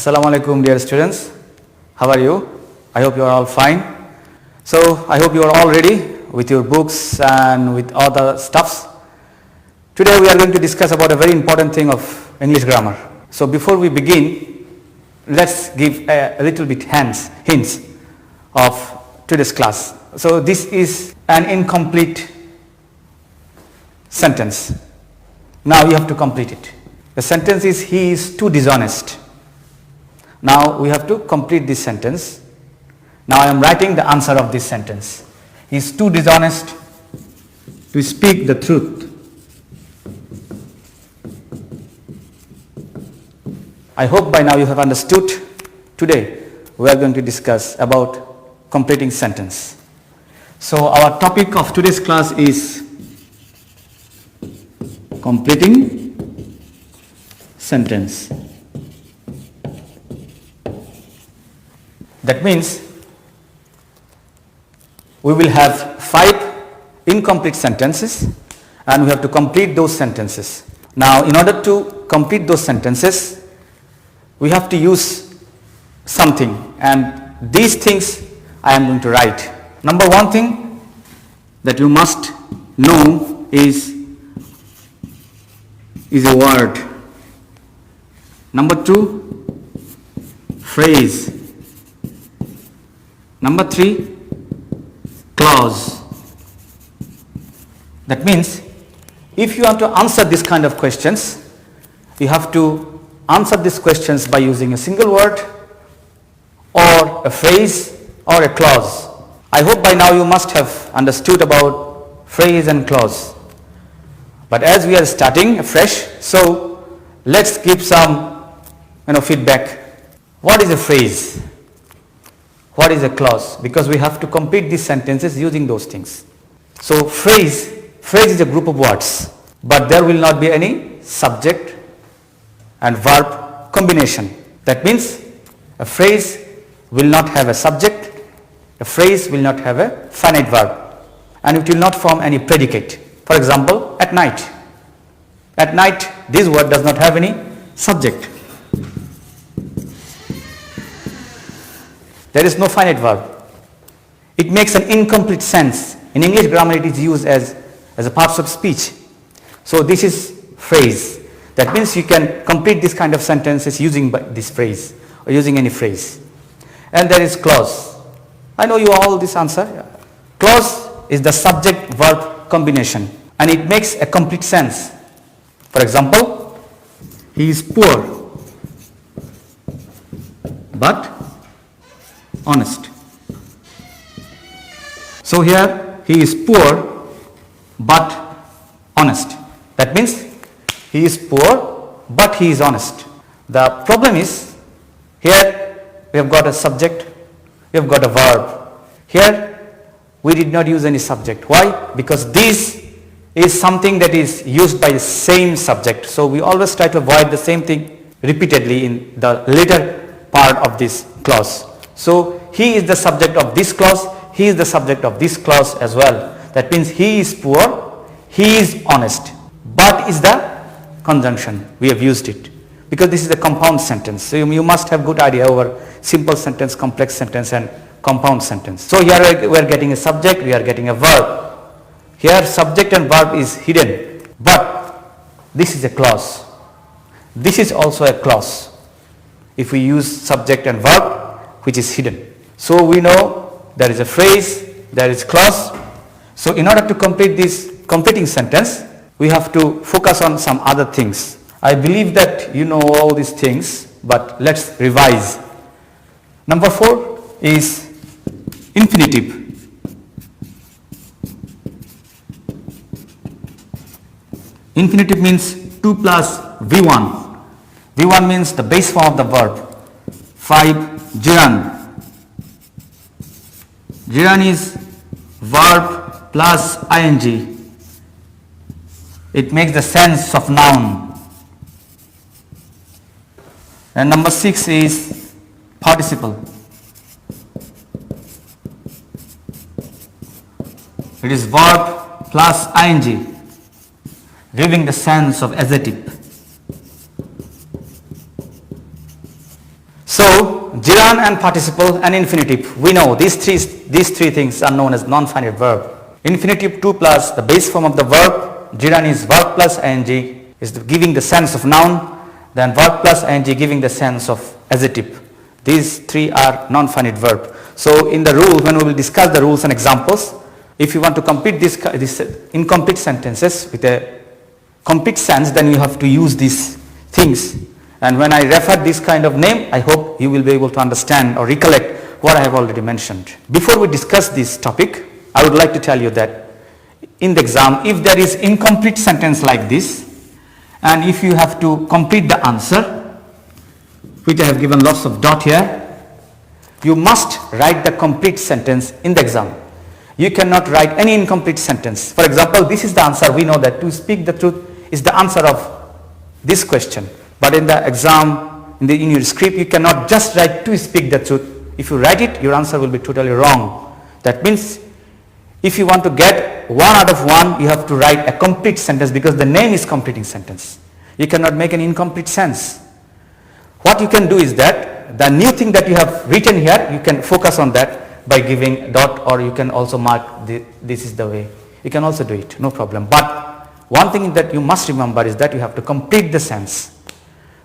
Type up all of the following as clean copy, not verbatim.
Assalamu alaikum dear students. How are you? I hope you are all fine. So I hope you are all ready with your books and with all the stuffs. Today we are going to discuss about a very important thing of English grammar. So before we begin, let's give a little bit hints of today's class. So this is an incomplete sentence. Now you have to complete it. The sentence is, he is too dishonest. Now we have to complete this sentence. Now I am writing the answer of this sentence. He is too dishonest to speak the truth. I hope by now you have understood. Today we are going to discuss about completing sentence. So our topic of today's class is completing sentence. That means we will have 5 incomplete sentences and we have to complete those sentences. Now in order to complete those sentences, we have to use something, and these things I am going to write. Number one thing that you must know is a word. Number 2, phrase. Number 3, clause. That means if you want to answer this kind of questions, you have to answer these questions by using a single word or a phrase or a clause. I hope by now you must have understood about phrase and clause. But as we are starting fresh, so let's give some feedback. What is a phrase? What is a clause? Because we have to complete these sentences using those things. So phrase is a group of words, but there will not be any subject and verb combination. That means a phrase will not have a subject, a phrase will not have a finite verb, and it will not form any predicate. For example, at night. At night, this word does not have any subject. There is no finite verb. It makes an incomplete sense. In English grammar, it is used as a part of speech. So this is phrase. That means you can complete this kind of sentences using this phrase or using any phrase. And there is clause. I know you all this answer. Clause is the subject-verb combination and it makes a complete sense. For example, he is poor but honest. So here he is poor but honest. That means he is poor but he is honest. The problem is here we have got a subject, we have got a verb. Here we did not use any subject. Why? Because this is something that is used by the same subject. So we always try to avoid the same thing repeatedly in the later part of this clause. So he is the subject of this clause, he is the subject of this clause as well. That means he is poor, he is honest. But is the conjunction. We have used it because this is a compound sentence. So you must have good idea over simple sentence, complex sentence and compound sentence. So here we are getting a subject, we are getting a verb. Here subject and verb is hidden, but this is a clause. This is also a clause if we use subject and verb which is hidden. So we know there is a phrase, there is clause. So in order to complete this completing sentence, we have to focus on some other things. I believe that you know all these things, but let's revise. Number 4 is infinitive. Infinitive means 2 plus V1. V1 means the base form of the verb. 5. Jiran. Jiran is verb plus ing. It makes the sense of noun. And number 6 is participle. It is verb plus ing, giving the sense of adjective. So gerund and participle and infinitive, we know these three things are known as non-finite verb. Infinitive 2 plus the base form of the verb, gerund is verb plus ing is giving the sense of noun, then verb plus ing giving the sense of adjective. These three are non-finite verb. So in the rule, when we will discuss the rules and examples, if you want to complete this incomplete sentences with a complete sense, then you have to use these things. And when I refer this kind of name, I hope you will be able to understand or recollect what I have already mentioned. Before we discuss this topic, I would like to tell you that in the exam, if there is incomplete sentence like this, and if you have to complete the answer, which I have given lots of dot here, you must write the complete sentence in the exam. You cannot write any incomplete sentence. For example, this is the answer. We know that to speak the truth is the answer of this question. But in the exam, in your script, you cannot just write to speak the truth. If you write it, your answer will be totally wrong. That means if you want to get 1 out of 1, you have to write a complete sentence because the name is completing sentence. You cannot make an incomplete sense. What you can do is that the new thing that you have written here, you can focus on that by giving dot, or you can also mark this is the way. You can also do it, no problem. But one thing that you must remember is that you have to complete the sense.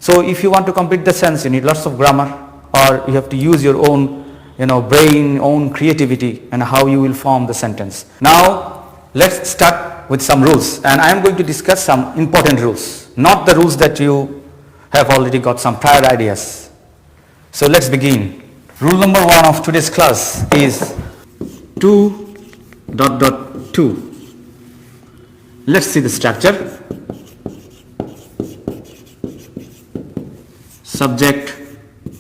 So if you want to complete the sense, you need lots of grammar, or you have to use your own brain, own creativity, and how you will form the sentence. Now let's start with some rules, and I am going to discuss some important rules, not the rules that you have already got some prior ideas. So let's begin. Rule number 1 of today's class is 2 dot dot 2. Let's see the structure. Subject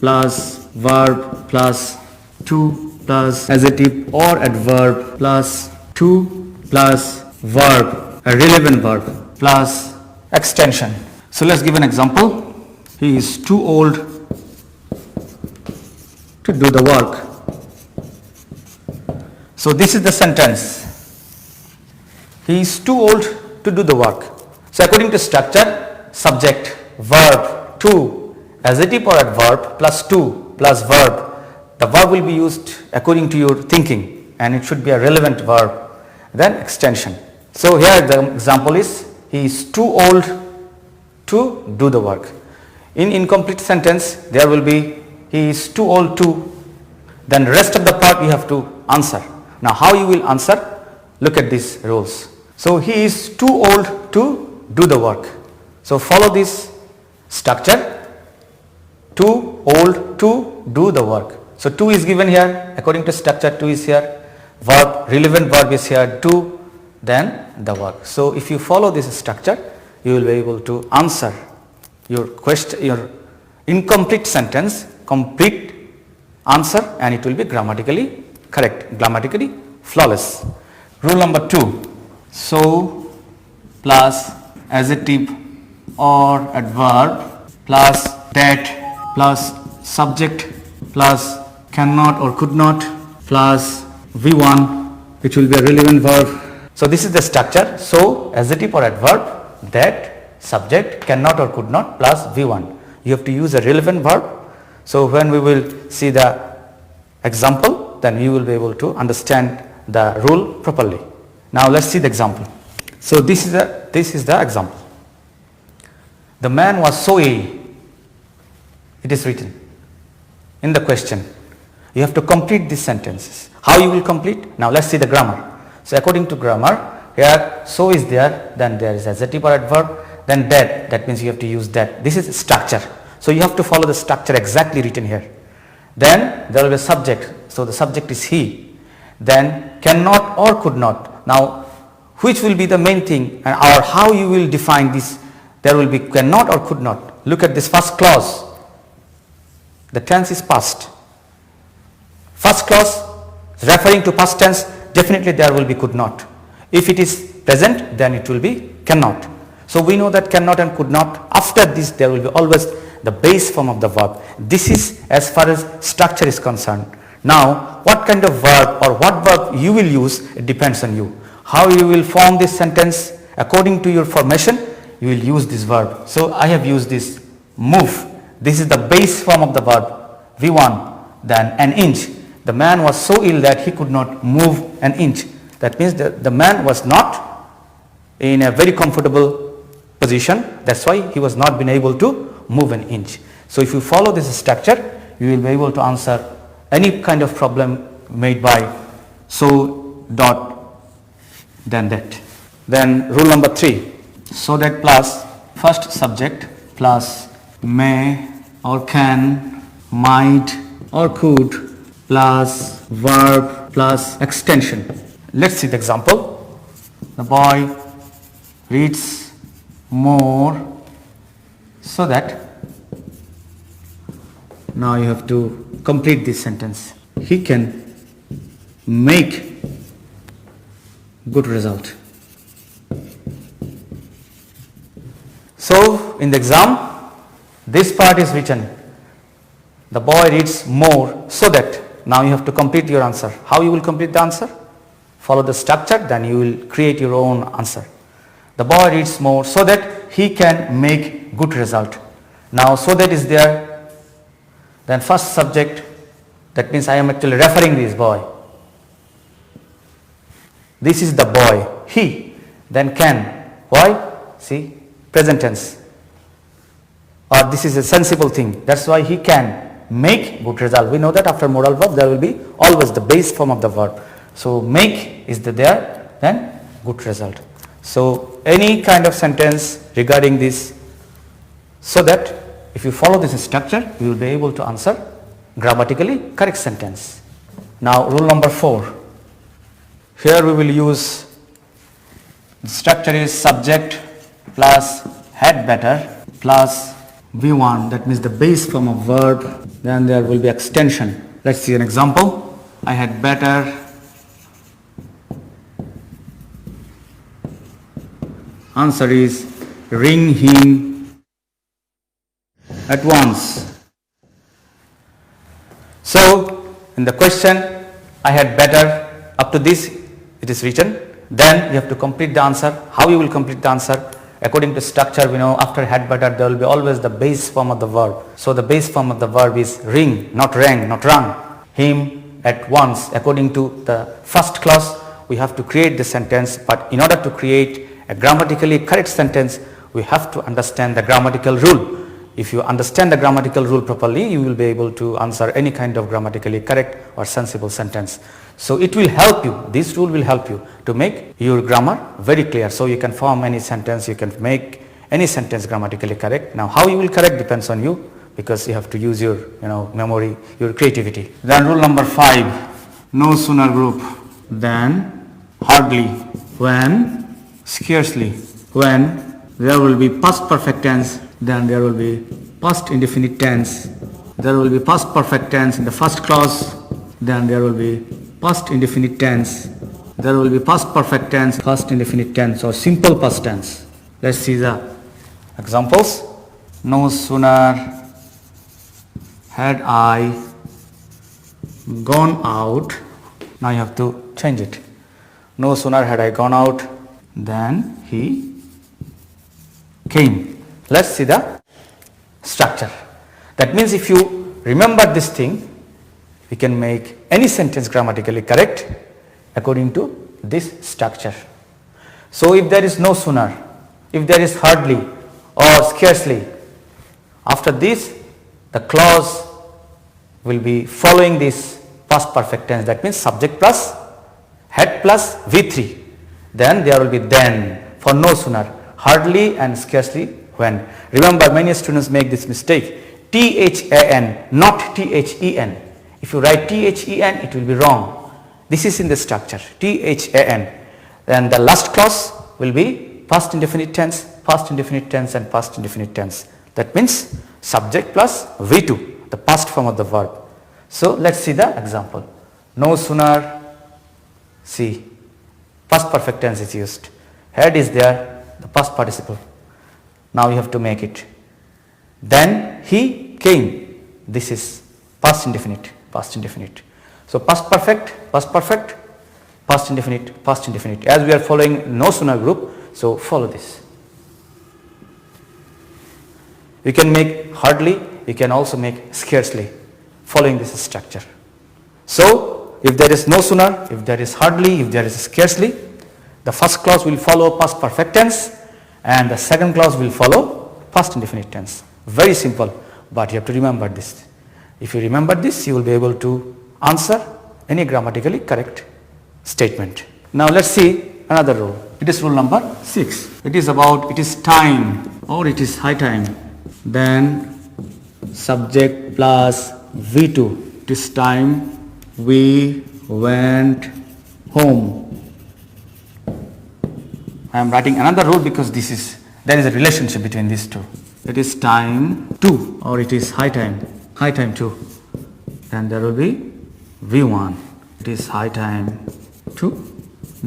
plus verb plus 2 plus adjective or adverb plus 2 plus verb, a relevant verb, plus extension. So let's give an example. He is too old to do the work. So this is the sentence. He is too old to do the work. So according to structure, subject, verb, 2, adjective or adverb plus 2 plus verb. The verb will be used according to your thinking, and it should be a relevant verb. Then extension. So here the example is, he is too old to do the work. In incomplete sentence, there will be, he is too old to, then rest of the part you have to answer. Now how you will answer? Look at these rules. So he is too old to do the work. So follow this structure. Too old to do the work. So 2 is given here, according to structure 2 is here, verb, relevant verb is here, 2, then the work. So if you follow this structure, you will be able to answer your question, your incomplete sentence, complete answer, and it will be grammatically correct, grammatically flawless. Rule number 2, so plus adjective or adverb plus that plus subject plus cannot or could not plus V1, which will be a relevant verb. So this is the structure. So adjective or adverb, that, subject, cannot or could not plus V1. You have to use a relevant verb. So when we will see the example, then you will be able to understand the rule properly. Now let's see the example. So this is the example. The man was so ill. It is written in the question. You have to complete these sentences. How you will complete? Now let's see the grammar. So according to grammar, here so is there, then there is adjective or adverb, then that means you have to use that. This is structure. So you have to follow the structure exactly written here. Then there will be a subject. So the subject is he. Then cannot or could not. Now which will be the main thing, or how you will define this? There will be cannot or could not. Look at this first clause. The tense is past. First clause referring to past tense, definitely there will be could not. If it is present, then it will be cannot. So we know that cannot and could not. After this, there will be always the base form of the verb. This is as far as structure is concerned. Now what kind of verb or what verb you will use, it depends on you. How you will form this sentence according to your formation, you will use this verb. So I have used this move. This is the base form of the verb. V1 than an inch. The man was so ill that he could not move an inch. That means the man was not in a very comfortable position. That's why he was not been able to move an inch. So if you follow this structure, you will be able to answer any kind of problem made by so dot then that. Then rule number 3, so that plus first subject plus may or can, might or could plus verb plus extension. Let's see the example. The boy reads more so that. Now you have to complete this sentence. He can make good result. So in the exam, this part is written. The boy reads more so that. Now you have to complete your answer. How you will complete the answer? Follow the structure, then you will create your own answer. The boy reads more so that he can make good result. Now so that is there. Then first subject, that means I am actually referring this boy. This is the boy, he, then can. Why? See, present tense. Or this is a sensible thing. That's why he can make good result. We know that after modal verb there will be always the base form of the verb. So make is there, then good result. So any kind of sentence regarding this, so that if you follow this structure, you will be able to answer grammatically correct sentence. Now rule number 4. Here we will use, the structure is subject plus had better plus V1, that means the base form of verb, then there will be extension. Let's see an example. I had better answer is ring him at once. So in the question, I had better, up to this it is written. Then you have to complete the answer. How you will complete the answer? According to structure, we know after had better there will be always the base form of the verb. So the base form of the verb is ring, not rang, not rung. Him at once. According to the first clause, we have to create the sentence, but in order to create a grammatically correct sentence, we have to understand the grammatical rule. If you understand the grammatical rule properly, you will be able to answer any kind of grammatically correct or sensible sentence. So it will help you, this rule will help you to make your grammar very clear. So you can form any sentence, you can make any sentence grammatically correct. Now how you will correct depends on you, because you have to use your memory, your creativity. Then rule number 5, no sooner group than hardly, when, scarcely, when there will be past perfect tense, then there will be past indefinite tense, there will be past perfect tense in the first clause, then there will be past indefinite tense, there will be past perfect tense, past indefinite tense or simple past tense. Let's see the examples. No sooner had I gone out, now you have to change it. No sooner had I gone out than he came. Let's see the structure. That means if you remember this thing, we can make any sentence grammatically correct according to this structure. So if there is no sooner, if there is hardly or scarcely, after this the clause will be following this past perfect tense. That means subject plus had plus V3. Then there will be then for no sooner, hardly and scarcely when. Remember, many students make this mistake. THAN, not THEN. If you write THEN, it will be wrong. This is in the structure, THAN. Then the last clause will be past indefinite tense, past indefinite tense and past indefinite tense. That means subject plus V2, the past form of the verb. So let's see the example. No sooner, see, past perfect tense is used. Had is there, the past participle. Now you have to make it. Then he came. This is past indefinite, past indefinite. So past perfect, past indefinite, past indefinite. As we are following no sooner group, so follow this. We can make hardly, we can also make scarcely. following this structure. So if there is no sooner, if there is hardly, if there is scarcely, the first clause will follow past perfect tense and the second clause will follow past indefinite tense. Very simple, but you have to remember this. If you remember this, you will be able to answer any grammatically correct statement. Now let's see another rule. It is rule number 6. It is about, it is time or it is high time. Then subject plus V2. It is time we went home. I am writing another rule because there is a relationship between these two. It is time to or it is high time to. Then there will be V1. It is high time to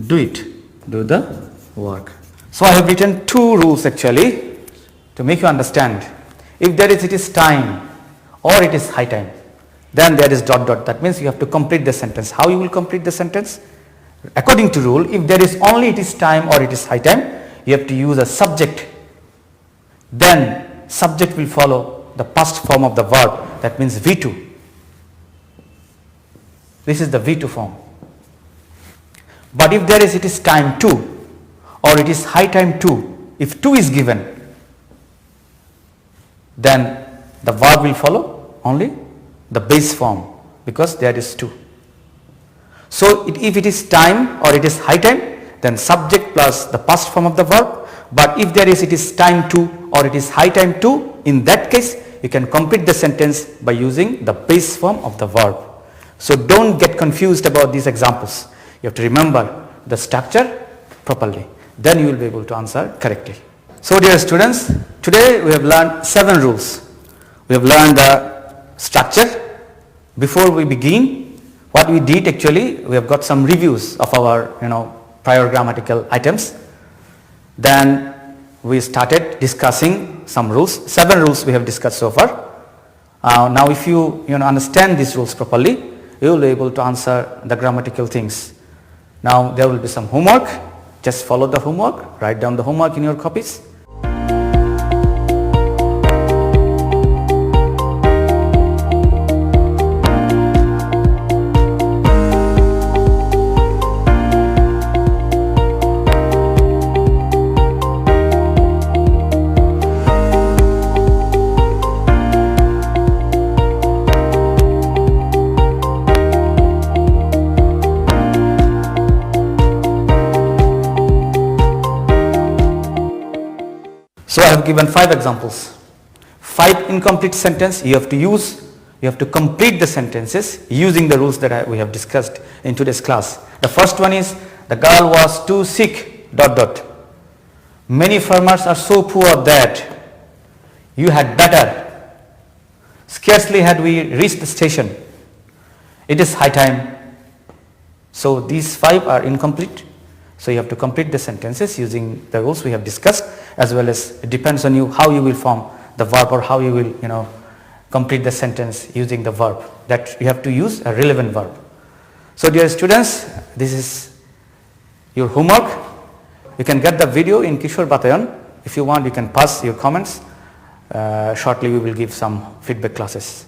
do the work. So I have written two rules actually to make you understand. If there is it is time or it is high time, then there is dot dot. That means you have to complete the sentence. How you will complete the sentence? According to rule, if there is only it is time or it is high time, you have to use a subject. Then subject will follow the past form of the verb. That means V2. This is the V2 form. But if there is it is time to or it is high time to, if to is given, then the verb will follow only the base form because there is to. So if it is time or it is high time, then subject plus the past form of the verb. But if there is it is time to or it is high time to, in that case you can complete the sentence by using the base form of the verb. So don't get confused about these examples. You have to remember the structure properly. Then you will be able to answer correctly. So dear students, today we have learned 7 rules. We have learned the structure. Before we begin, what we did actually, we have got some reviews of our prior grammatical items. Then we started discussing some rules. 7 rules we have discussed so far. Now if you understand these rules properly, you will be able to answer the grammatical things. Now there will be some homework. Just follow the homework. Write down the homework in your copies. So I have given 5 examples. 5 incomplete sentences you have to use. You have to complete the sentences using the rules that we have discussed in today's class. The first one is, the girl was too sick ... Many farmers are so poor that you had better. Scarcely had we reached the station. It is high time. So these 5 are incomplete. So you have to complete the sentences using the rules we have discussed, as well as it depends on you how you will form the verb or how you will complete the sentence using the verb. That you have to use a relevant verb. So dear students, this is your homework. You can get the video in Kishore Batayan. If you want, you can pass your comments. Shortly we will give some feedback classes.